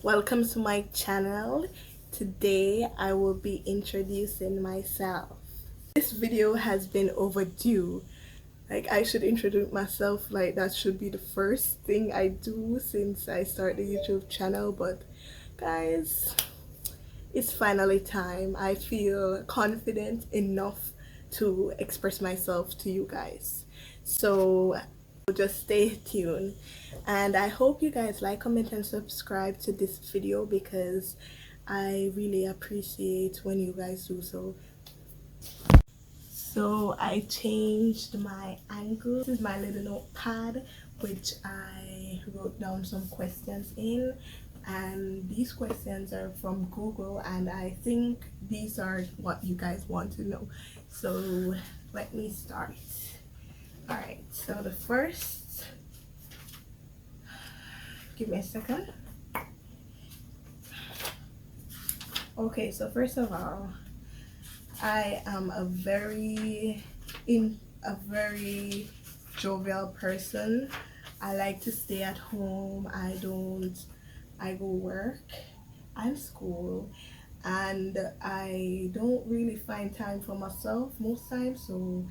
Welcome to my channel. Today I will be introducing myself. This video has been overdue. Like, I should introduce myself, like that should be the first thing I do since I started the YouTube channel, but guys, it's finally time. I feel confident enough to express myself to you guys. So just stay tuned, and I hope you guys like, comment and subscribe to this video because I really appreciate when you guys do so. So I changed my angle. This is my little notepad which I wrote down some questions in, and these questions are from Google, and I think these are what you guys want to know. So let me start. Alright, so the first, give me a second. Okay, so first of all, I am a very jovial person. I like to stay at home. I go work and school, and I don't really find time for myself most times. So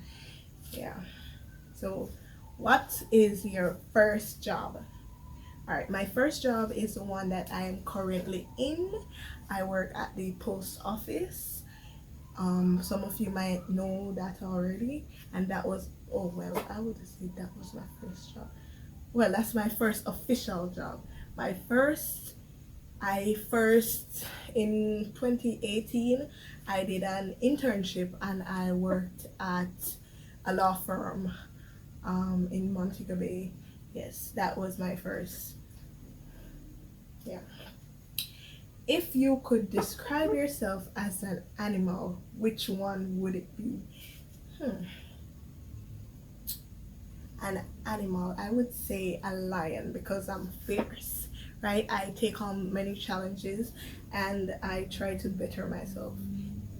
yeah. So what is your first job? All right, my first job is the one that I am currently in. I work at the post office. Some of you might know that already, and that was, oh well, I would say that was my first job. Well, that's my first official job. My first, I first in 2018, I did an internship and I worked at a law firm in Montego Bay. Yes, that was my first. Yeah. If you could describe yourself as an animal, which one would it be? An animal, I would say a lion because I'm fierce, right? I take on many challenges and I try to better myself.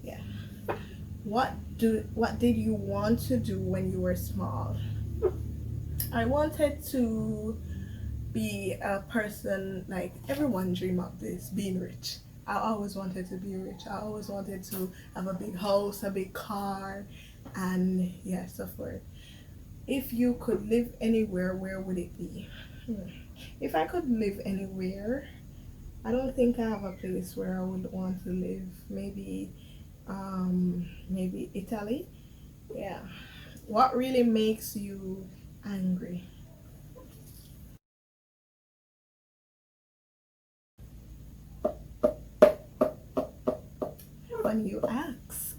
Yeah. What did you want to do when you were small? I wanted to be a person, like everyone dream of this, being rich. I always wanted to be rich. I always wanted to have a big house, a big car, and yeah, so forth. If you could live anywhere, where would it be? If I could live anywhere, I don't think I have a place where I would want to live. Maybe Italy. Yeah. What really makes you angry? When you ask,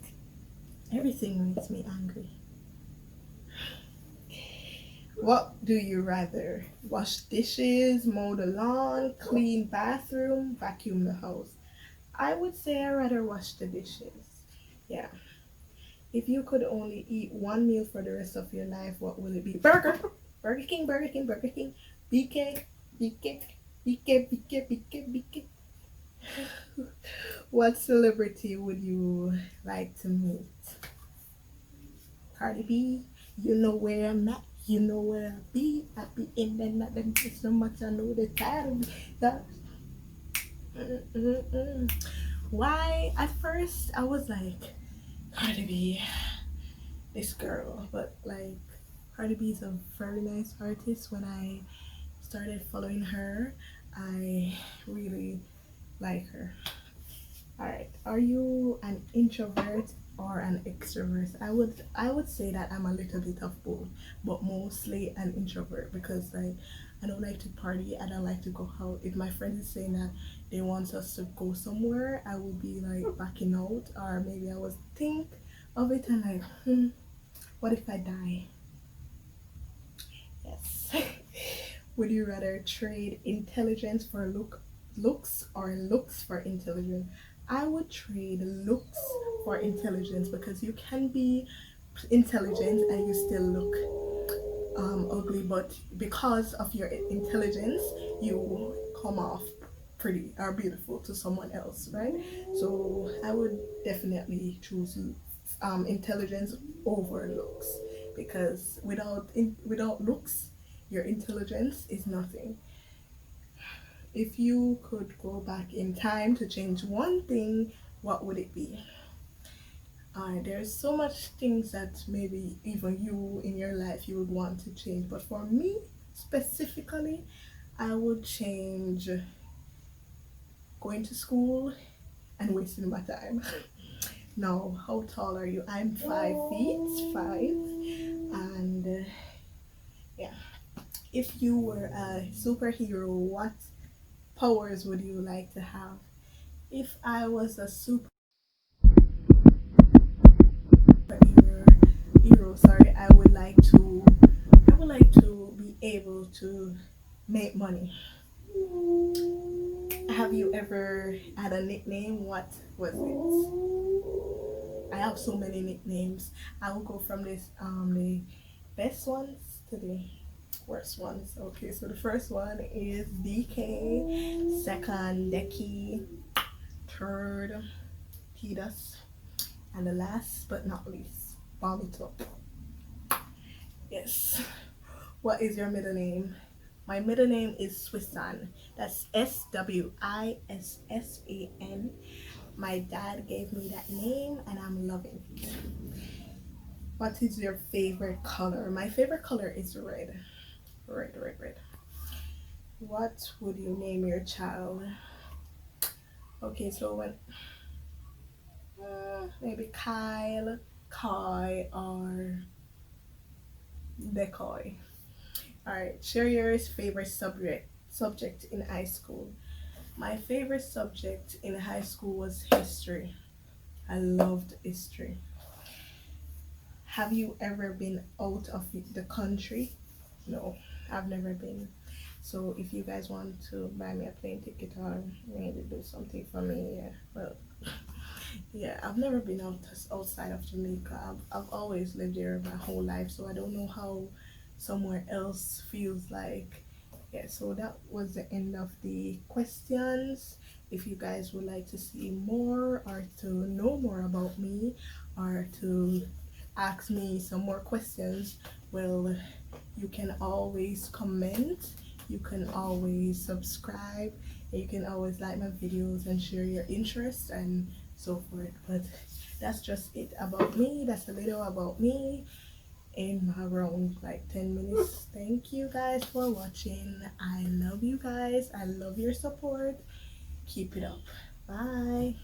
everything makes me angry. What do you rather? Wash dishes, mow the lawn, clean bathroom, vacuum the house? I would say I rather wash the dishes. Yeah. If you could only eat one meal for the rest of your life, what will it be? Burger! Burger King, Burger King, Burger King. BK, BK, BK, BK, BK, BK. What celebrity would you like to meet? Cardi B, you know where I'm at, you know where I'll be. I'll be in there, not them so much I know the title. That, why? At first, I was like, Cardi B, this girl, but like, Cardi B is a very nice artist. When I started following her, I really like her. All right. Are you an introvert or an extrovert? I would say that I'm a little bit of both, but mostly an introvert because like I don't like to party. I don't like to go out. If my friend is saying that they want us to go somewhere, I will be like backing out, or maybe I would think of it and like, what if I die? Yes. Would you rather trade intelligence for looks or looks for intelligence? I would trade looks for intelligence because you can be intelligent and you still look ugly, but because of your intelligence, you come off pretty or beautiful to someone else, right? So I would definitely choose intelligence over looks because without looks, your intelligence is nothing. If you could go back in time to change one thing, what would it be? There's so much things that maybe even you in your life you would want to change, but for me specifically, I would change going to school and wasting my time. Now, how tall are you? I'm 5 feet 5, and yeah. If you were a superhero, what powers would you like to have? If I was a superhero, sorry, I would like to be able to make money. Have you ever had a nickname? What was it? I have so many nicknames. I will go from the best ones to the worst ones. Okay, so the first one is DK, second Deki, third Titus, and the last but not least, Bomb It Up. Yes. What is your middle name? My middle name is Swissan. That's Swissan. My dad gave me that name and I'm loving it. What is your favorite color? My favorite color is red. Red, red, red. What would you name your child? Okay, so when maybe Kyle, Kai, or Decoy. All right, share your favorite subject in high school. My favorite subject in high school was history. I loved history. Have you ever been out of the country? No, I've never been. So if you guys want to buy me a plane ticket or maybe do something for me, yeah. Well, yeah, I've never been outside of Jamaica. I've always lived there my whole life, so I don't know how somewhere else feels like. Yeah, so that was the end of the questions. If you guys would like to see more or to know more about me or to ask me some more questions, well, you can always comment, you can always subscribe, you can always like my videos and share your interests and so forth. But that's just it about me. That's a little about me in around like 10 minutes. Thank you guys for watching. I love you guys. I love your support. Keep it up. Bye.